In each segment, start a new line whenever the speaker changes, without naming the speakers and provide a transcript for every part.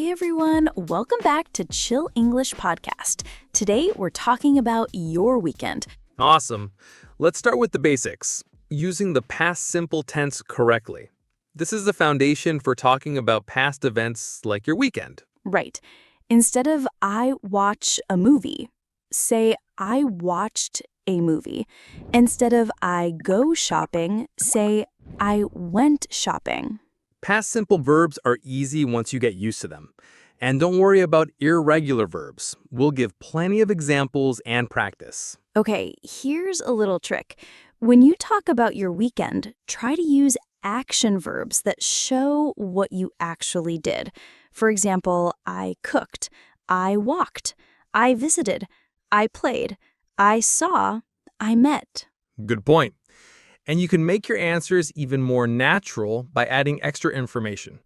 Hey everyone, welcome back to Chill English Podcast. Today we're talking about your weekend.
Awesome. Let's start with the basics. Using the past simple tense correctly. This is the foundation for talking about past events like your weekend.
Right. Instead of I watch a movie, say I watched a movie. Instead of I go shopping, say I went shopping.
Past simple verbs are easy once you get used to them. And don't worry about irregular verbs. We'll give plenty of examples and practice.
Okay, here's a little trick. When you talk about your weekend, try to use action verbs that show what you actually did. For example, I cooked, I walked, I visited, I played, I saw, I met.
Good point. And you can make your answers even more natural by adding extra information,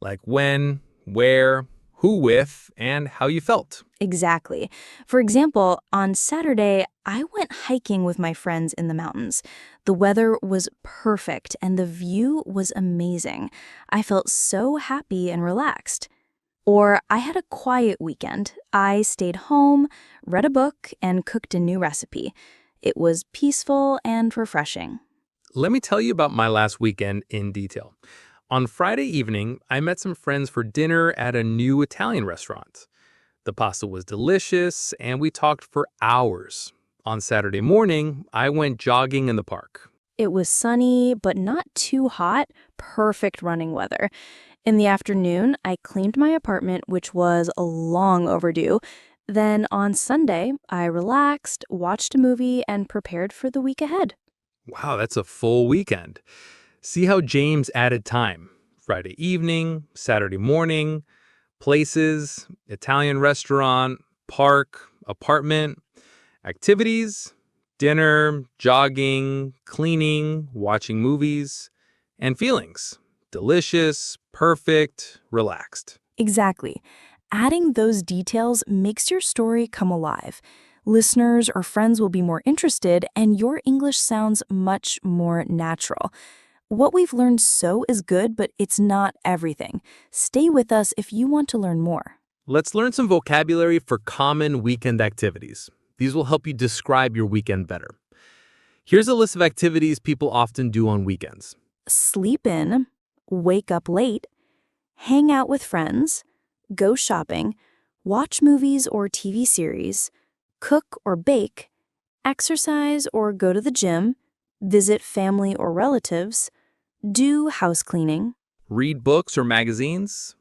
like when, where, who with, and how you felt.
Exactly. For example, on Saturday, I went hiking with my friends in the mountains. The weather was perfect and the view was amazing. I felt so happy and relaxed. Or I had a quiet weekend. I stayed home, read a book, and cooked a new recipe. It was peaceful and refreshing.
Let me tell you about my last weekend in detail. On Friday evening, I met some friends for dinner at a new Italian restaurant. The pasta was delicious, and we talked for hours. On Saturday morning, I went jogging in the park.
It was sunny, but not too hot, perfect running weather. In the afternoon, I cleaned my apartment, which was long overdue. Then on Sunday, I relaxed, watched a movie, and prepared for the week ahead.
Wow, that's a full weekend. See how James added time. Friday evening, Saturday morning, places, Italian restaurant, park, apartment, activities, dinner, jogging, cleaning, watching movies, and feelings. Delicious, perfect, relaxed.
Exactly. Adding those details makes your story come alive. Listeners or friends will be more interested, and your English sounds much more natural. What we've learned is good, but it's not everything. Stay with us if you want to learn more.
Let's learn some vocabulary for common weekend activities. These will help you describe your weekend better. Here's a list of activities people often do on weekends.
Sleep in, wake up late, hang out with friends, go shopping, watch movies or TV series, cook or bake, exercise or go to the gym, visit family or relatives, do house cleaning,
Read books or magazines,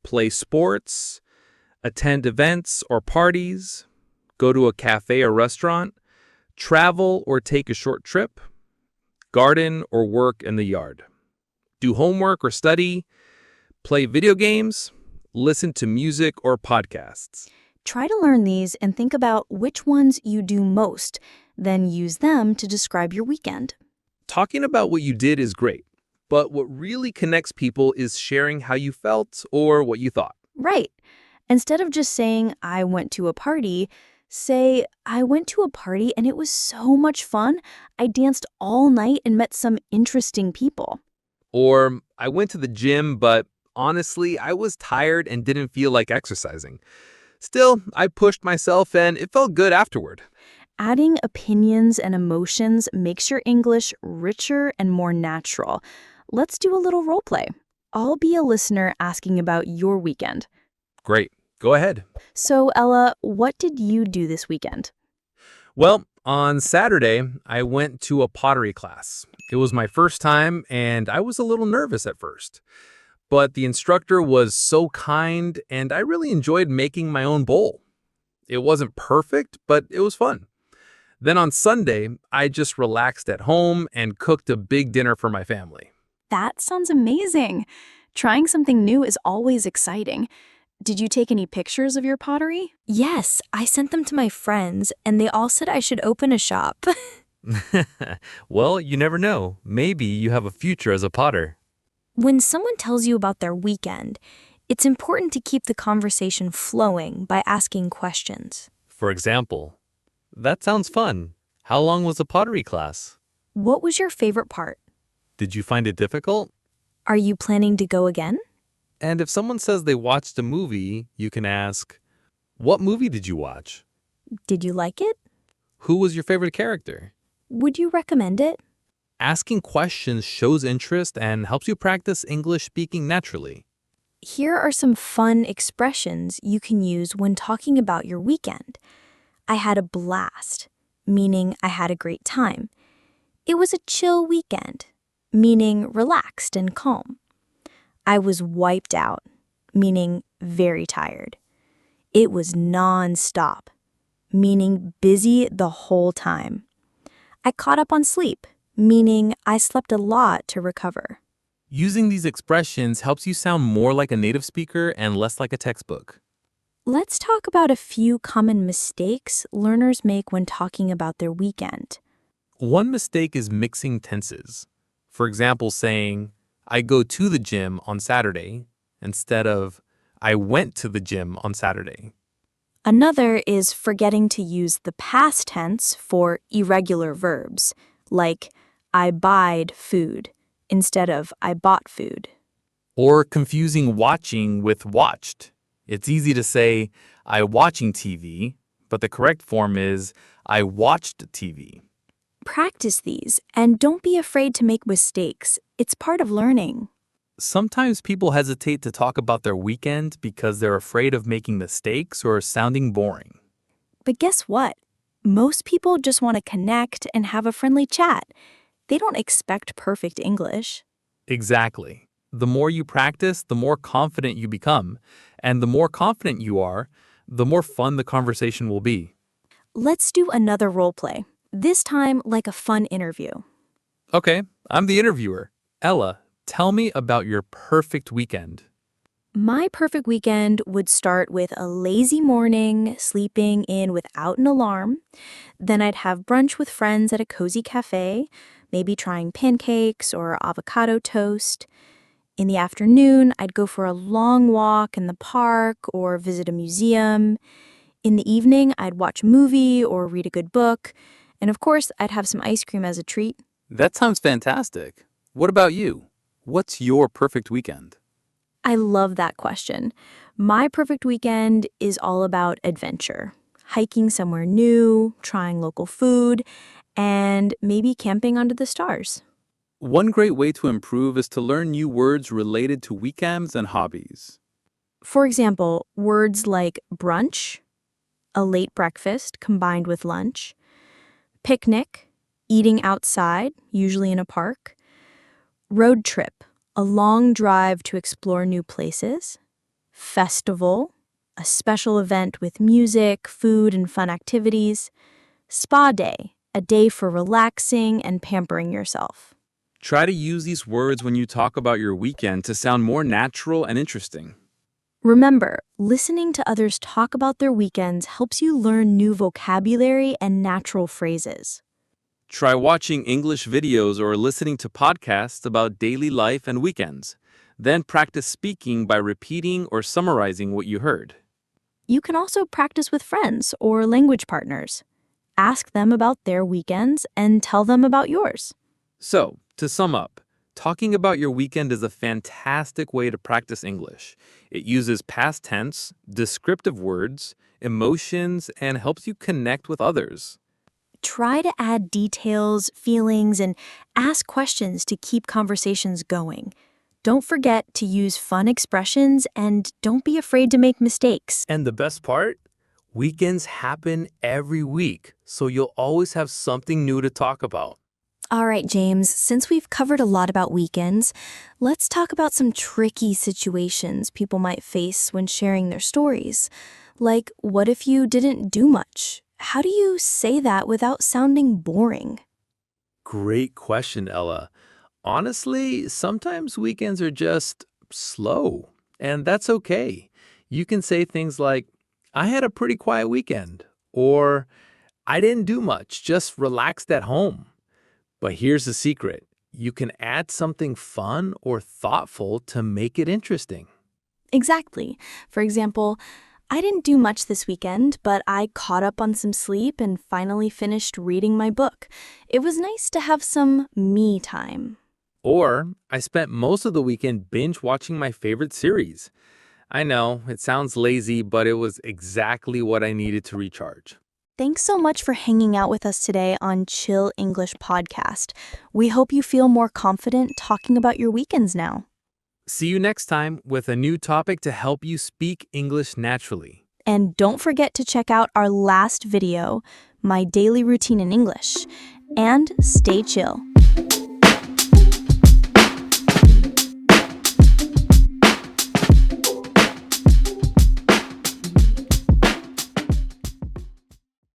play sports, attend events or parties, go to a cafe or restaurant, travel or take a short trip, garden or work in the yard, do homework or study, play video games, listen to music or podcasts.
Try to learn these and think about which ones you do most, then use them to describe your weekend.
Talking about what you did is great, but what really connects people is sharing how you felt or what you thought.
Right. Instead of just saying, I went to a party, say, I went to a party and it was so much fun. I danced all night and met some interesting people.
Or, I went to the gym, but honestly, I was tired and didn't feel like exercising. Still, I pushed myself and it felt good afterward.
Adding opinions and emotions makes your English richer and more natural. Let's do a little role play. I'll be a listener asking about your weekend.
Great. Go ahead.
So, Ella, what did you do this weekend?
Well, on Saturday, I went to a pottery class. It was my first time, and I was a little nervous at first. But the instructor was so kind, and I really enjoyed making my own bowl. It wasn't perfect, but it was fun. Then on Sunday, I just relaxed at home and cooked a big dinner for my family.
That sounds amazing. Trying something new is always exciting. Did you take any pictures of your pottery?
Yes, I sent them to my friends, and they all said I should open a shop.
Well, you never know. Maybe you have a future as a potter.
When someone tells you about their weekend, it's important to keep the conversation flowing by asking questions.
For example, that sounds fun. How long was the pottery class?
What was your favorite part?
Did you find it difficult?
Are you planning to go again?
And if someone says they watched a movie, you can ask, "What movie did you watch?
Did you like it?
Who was your favorite character?"
Would you recommend it?
Asking questions shows interest and helps you practice English speaking naturally.
Here are some fun expressions you can use when talking about your weekend. I had a blast, meaning I had a great time. It was a chill weekend, meaning relaxed and calm. I was wiped out, meaning very tired. It was non-stop, meaning busy the whole time. I caught up on sleep, meaning I slept a lot to recover.
Using these expressions helps you sound more like a native speaker and less like a textbook.
Let's talk about a few common mistakes learners make when talking about their weekend.
One mistake is mixing tenses. For example, saying, "I go to the gym on Saturday," instead of, "I went to the gym on Saturday."
Another is forgetting to use the past tense for irregular verbs, like I buyed food instead of I bought food.
Or confusing watching with watched. It's easy to say, "I watching TV," but the correct form is, "I watched TV."
Practice these and don't be afraid to make mistakes. It's part of learning.
Sometimes people hesitate to talk about their weekend because they're afraid of making mistakes or sounding boring.
But guess what? Most people just want to connect and have a friendly chat. They don't expect perfect English.
Exactly. The more you practice, the more confident you become. And the more confident you are, the more fun the conversation will be.
Let's do another role play, this time like a fun interview.
Okay, I'm the interviewer. Ella, tell me about your perfect weekend.
My perfect weekend would start with a lazy morning, sleeping in without an alarm. Then I'd have brunch with friends at a cozy cafe, maybe trying pancakes or avocado toast. In the afternoon, I'd go for a long walk in the park or visit a museum. In the evening, I'd watch a movie or read a good book. And of course, I'd have some ice cream as a treat.
That sounds fantastic. What about you? What's your perfect weekend?
I love that question. My perfect weekend is all about adventure. Hiking somewhere new, trying local food, and maybe camping under the stars.
One great way to improve is to learn new words related to weekends and hobbies.
For example, words like brunch, a late breakfast combined with lunch, picnic, eating outside, usually in a park, road trip, a long drive to explore new places, festival, a special event with music, food, and fun activities, spa day, a day for relaxing and pampering yourself.
Try to use these words when you talk about your weekend to sound more natural and interesting.
Remember, listening to others talk about their weekends helps you learn new vocabulary and natural phrases.
Try watching English videos or listening to podcasts about daily life and weekends. Then practice speaking by repeating or summarizing what you heard.
You can also practice with friends or language partners. Ask them about their weekends and tell them about yours.
So, to sum up, talking about your weekend is a fantastic way to practice English. It uses past tense, descriptive words, emotions, and helps you connect with others.
Try to add details, feelings, and ask questions to keep conversations going. Don't forget to use fun expressions and don't be afraid to make mistakes.
And the best part? Weekends happen every week, so you'll always have something new to talk about.
All right, James, since we've covered a lot about weekends, let's talk about some tricky situations people might face when sharing their stories. Like, what if you didn't do much? How do you say that without sounding boring?
Great question, Ella. Honestly, sometimes weekends are just slow, and that's okay. You can say things like, "I had a pretty quiet weekend," or "I didn't do much, just relaxed at home." But here's the secret. You can add something fun or thoughtful to make it interesting.
Exactly. For example, I didn't do much this weekend, but I caught up on some sleep and finally finished reading my book. It was nice to have some me time.
Or I spent most of the weekend binge watching my favorite series. I know, it sounds lazy, but it was exactly what I needed to recharge.
Thanks so much for hanging out with us today on Chill English Podcast. We hope you feel more confident talking about your weekends now.
See you next time with a new topic to help you speak English naturally.
And don't forget to check out our last video, My Daily Routine in English. And stay chill.